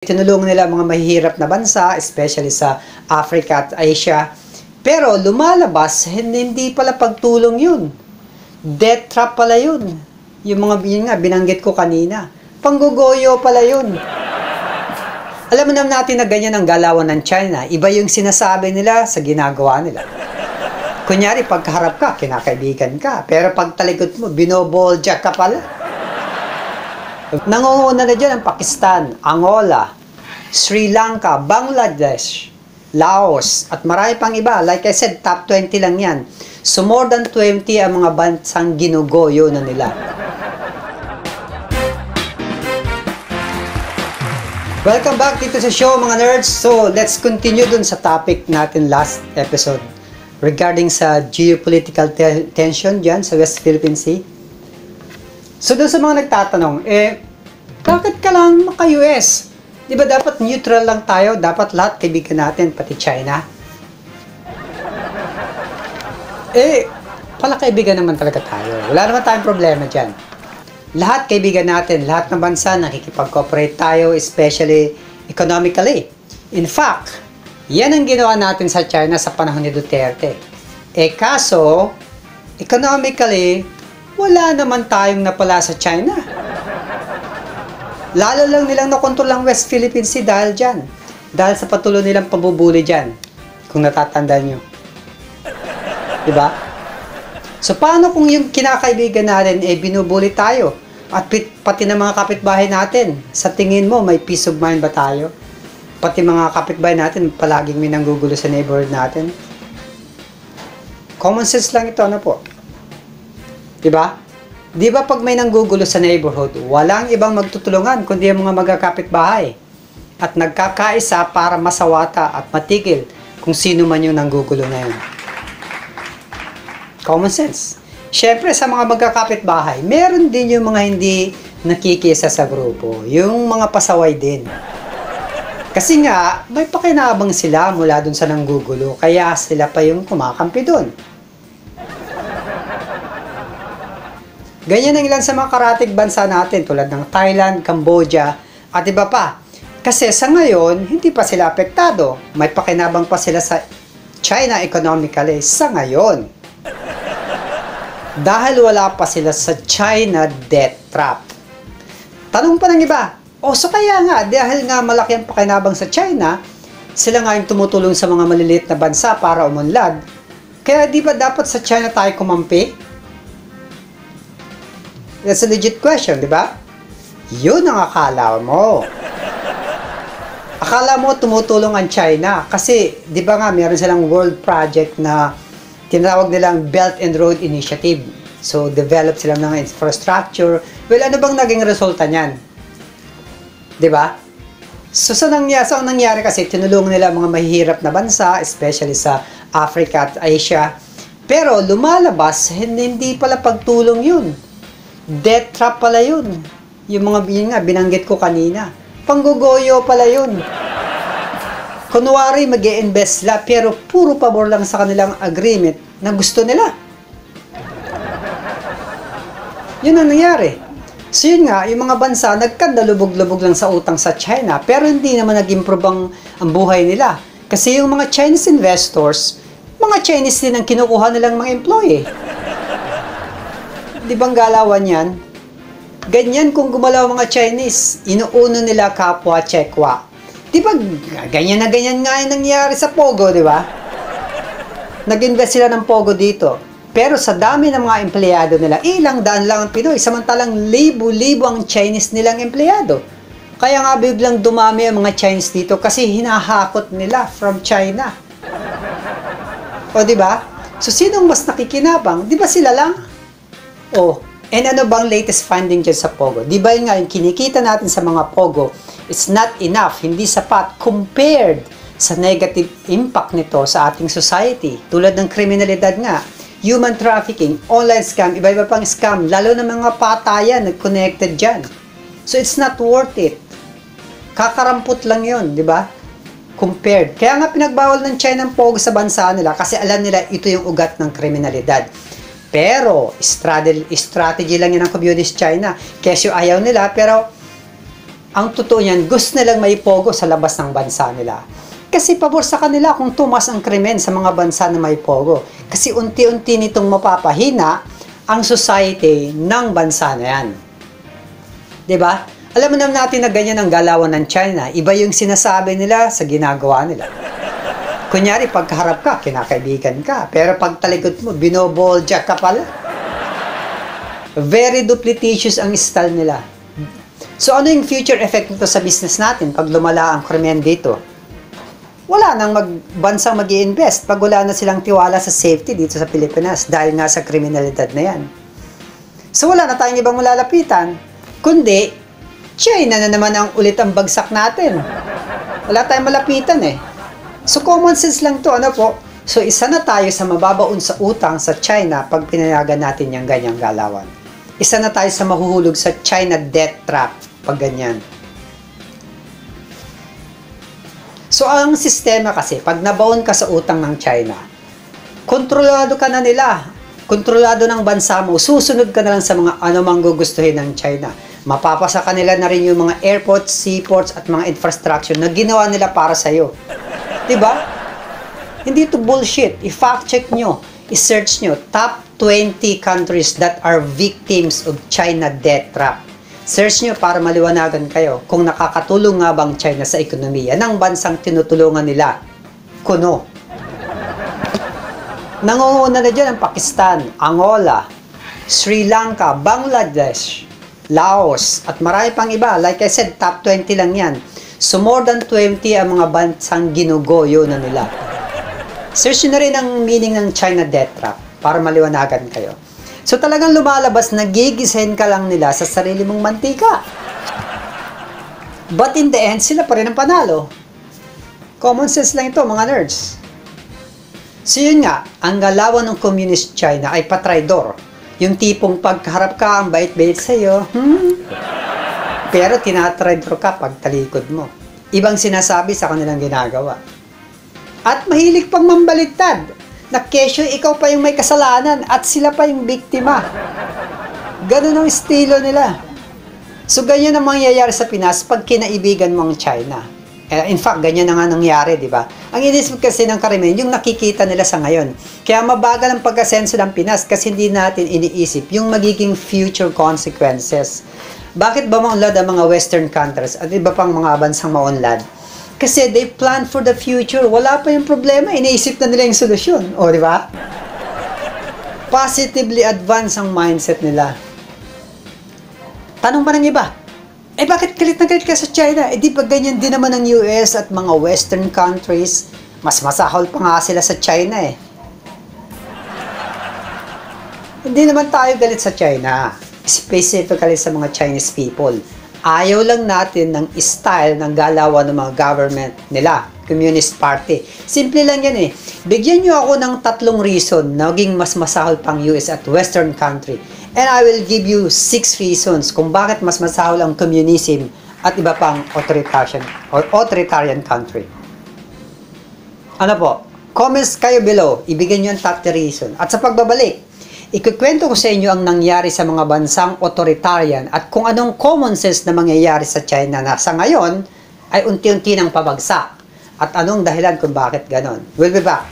Tinulungan nila ang mga mahihirap na bansa, especially sa Africa at Asia. Pero lumalabas, hindi pala pagtulong yun. Death trap pala yun. Yun nga, binanggit ko kanina. Panggugoyo pala yun. Alam mo naman natin na ganyan ang galawan ng China. Iba yung sinasabi nila sa ginagawa nila. Kunyari, pagkaharap ka, kinakaibigan ka. Pero pag talikod mo, binobolja ka pala. Nangunguna na dyan ang Pakistan, Angola, Sri Lanka, Bangladesh, Laos, at marami pang iba. Like I said, top 20 lang yan. So more than 20 ang mga bansang ginugoyo na nila. Welcome back dito sa show mga nerds. So let's continue dun sa topic natin last episode regarding sa geopolitical tension dyan sa West Philippine Sea. So doon sa mga nagtatanong, bakit ka lang maka-US? Di ba dapat neutral lang tayo? Dapat lahat kaibigan natin, pati China? Pala kaibigan naman talaga tayo. Wala naman tayong problema dyan. Lahat kaibigan natin, lahat ng bansa nakikipag-cooperate tayo, especially economically. In fact, yan ang ginawa natin sa China sa panahon ni Duterte. Kaso, economically, wala naman tayong napala sa China. Lalo lang nilang nakontrol ang West Philippine Sea dahil dyan. Dahil sa patuloy nilang pabubuli dyan. Kung natatandaan nyo. Diba? So, paano kung yung kinakaibigan natin binubuli tayo? At pati ng mga kapitbahay natin, sa tingin mo, may peace of mind ba tayo? Pati mga kapitbahay natin, palaging may nanggugulo sa neighborhood natin. Common sense lang ito, ano po? Diba? Diba pag may nanggugulo sa neighborhood, walang ibang magtutulungan kundi ang mga magkakapitbahay at nagkakaisa para masawata at matigil kung sino man yung nanggugulo na yun. Common sense. Siyempre sa mga magkakapitbahay, meron din yung mga hindi nakikisa sa grupo, yung mga pasaway din. Kasi nga, may pakinabang sila mula dun sa nanggugulo, kaya sila pa yung kumakampi dun. Ganyan ang ilan sa mga karatig bansa natin tulad ng Thailand, Cambodia, at iba pa. Kasi sa ngayon, hindi pa sila apektado. May pakinabang pa sila sa China economically sa ngayon. Dahil wala pa sila sa China debt trap. Tanong pa ng iba, so kaya nga, dahil nga malaki ang pakinabang sa China, sila nga yung tumutulong sa mga maliliit na bansa para umunlad. Kaya di ba dapat sa China tayo kumampi? That's a legit question, di ba? Yun ang akala mo. Akala mo tumutulong ang China kasi, di ba nga, meron silang world project na tinawag nilang Belt and Road Initiative. So, develop sila ng infrastructure. Well, ano bang naging resulta niyan? Di ba? So, ang nangyari kasi, tinulungan nila ang mga mahihirap na bansa, especially sa Africa at Asia. Pero, lumalabas, hindi pala pagtulong yun. Death trap pala yun. Yung nga, binanggit ko kanina. Panggugoyo pala yun. Kunwari, mag-i-invest sila, pero puro pabor lang sa kanilang agreement na gusto nila. Yun ang nangyari. So yun nga, yung mga bansa, nagkandalubog-lubog lang sa utang sa China, pero hindi naman nag-improve ang buhay nila. Kasi yung mga Chinese investors, mga Chinese din ang kinukuha nilang mga employee. Di bang galawan yan? Ganyan kung gumalaw mga Chinese, inuuno nila kapwa Chekwa. Di ba ganyan na ganyan nga yung nangyari sa Pogo, di ba? Nag-invest sila ng Pogo dito. Pero sa dami ng mga empleyado nila, ilang daan lang ang Pinoy, samantalang libo-libo ang Chinese nilang empleyado. Kaya nga biglang dumami ang mga Chinese dito kasi hinahakot nila from China. O di ba? So sinong mas nakikinabang? Di ba sila lang? And ano bang latest finding dyan sa Pogo? Di ba nga yung kinikita natin sa mga Pogo, it's not enough, hindi sapat compared sa negative impact nito sa ating society. Tulad ng kriminalidad nga, human trafficking, online scam, iba-iba pang scam, lalo na mga patayan connected dyan. So it's not worth it. Kakarampot lang yun, di ba? Compared. Kaya nga pinagbawal ng China ang Pogo sa bansa nila kasi alam nila ito yung ugat ng kriminalidad. Pero, strategy lang yan ng Communist China. Kesyo ayaw nila, pero Ang totoo niyan, gusto nilang maipogo sa labas ng bansa nila. Kasi pabor sa kanila kung tumas ang krimen sa mga bansa na may pogo. Kasi unti-unti nitong mapapahina ang society ng bansa na yan. Diba? Alam mo naman natin na ganyan ang galawan ng China. Iba yung sinasabi nila sa ginagawa nila. Kunyari, pagkaharap ka, kinakaibigan ka. Pero pag talikod mo, binobolja ka pala. Very duplicitous ang style nila. So, ano yung future effect nito sa business natin pag lumala ang krimen dito? Wala nang bansang mag-i-invest pag wala na silang tiwala sa safety dito sa Pilipinas dahil nga sa kriminalidad na yan. So, wala na tayong ibang malalapitan, kundi China na naman ang ulit ang bagsak natin. Wala tayong malapitan eh. So, common sense lang to, ano po? So, isa na tayo sa mababaon sa utang sa China pag pinayagan natin yung ganyang galawan. Isa na tayo sa mahuhulog sa China debt trap pag ganyan. So, ang sistema kasi, pag nabaon ka sa utang ng China, kontrolado ka na nila. Kontrolado ng bansa mo. Susunod ka na lang sa mga anumang gugustuhin ng China. Mapapasa ka nila na rin yung mga airports, seaports, at mga infrastructure na ginawa nila para sa'yo. Diba? Hindi ito bullshit. I-fact check nyo. I-search nyo. Top 20 countries that are victims of China debt trap. Search nyo para maliwanagan kayo kung nakakatulong nga bang China sa ekonomiya ng bansang tinutulungan nila. Kuno. Nangunguna na dyan ang Pakistan, Angola, Sri Lanka, Bangladesh, Laos, at marami pang iba. Like I said, top 20 lang yan. So more than 20 ang mga bansang ginugoyo na nila. Search nyo na rin ang meaning ng China debt trap para maliwanagan kayo. So talagang lumalabas, nagigisahin ka lang nila sa sarili mong mantika. But in the end, sila pa rin ang panalo. Common sense lang ito, mga nerds. So yun nga, ang galawan ng Communist China ay patraidor. Yung tipong pagkaharap ka, ang bait-bait sa'yo, pero tinatraidor ka pag talikod mo. Ibang sinasabi sa kanilang ginagawa. At mahilig pang mambaligtad. Na kesyo ikaw pa yung may kasalanan at sila pa yung biktima. Ganun ang estilo nila. So, ganyan ang mangyayari sa Pinas pag kinaibigan mo ang China. In fact, ganyan na nga nangyari, di ba? Ang inisip kasi ng karamihan, yung nakikita nila sa ngayon. Kaya mabagal ang pagkasenso ng Pinas kasi hindi natin iniisip yung magiging future consequences. Bakit ba maunlad ang mga Western countries at iba pang mga bansang maunlad? Kasi they plan for the future. Wala pa yung problema. Iniisip na nila yung solusyon. O, di ba? Positively advanced ang mindset nila. Tanong pa ng iba, bakit galit na galit ka sa China? Di ba ganyan din naman ang US at mga Western countries? Mas masahol pa nga sila sa China eh. Hindi naman tayo galit sa China. Specifically sa mga Chinese people. Ayaw lang natin ng style ng galawan ng mga government nila, Communist Party. Simple lang yan eh. Bigyan nyo ako ng 3 reason na maging mas masahol pang US at Western country. And I will give you 6 reasons kung bakit mas masahol ang communism at iba pang authoritarian country. Ano po? Comments kayo below. Ibigay nyo ang top 3 reason. At sa pagbabalik, ikukwento ko sa inyo ang nangyari sa mga bansang authoritarian at kung anong common sense na mangyayari sa China na sa ngayon ay unti-unti nang pabagsak at anong dahilan kung bakit ganon. We'll be back.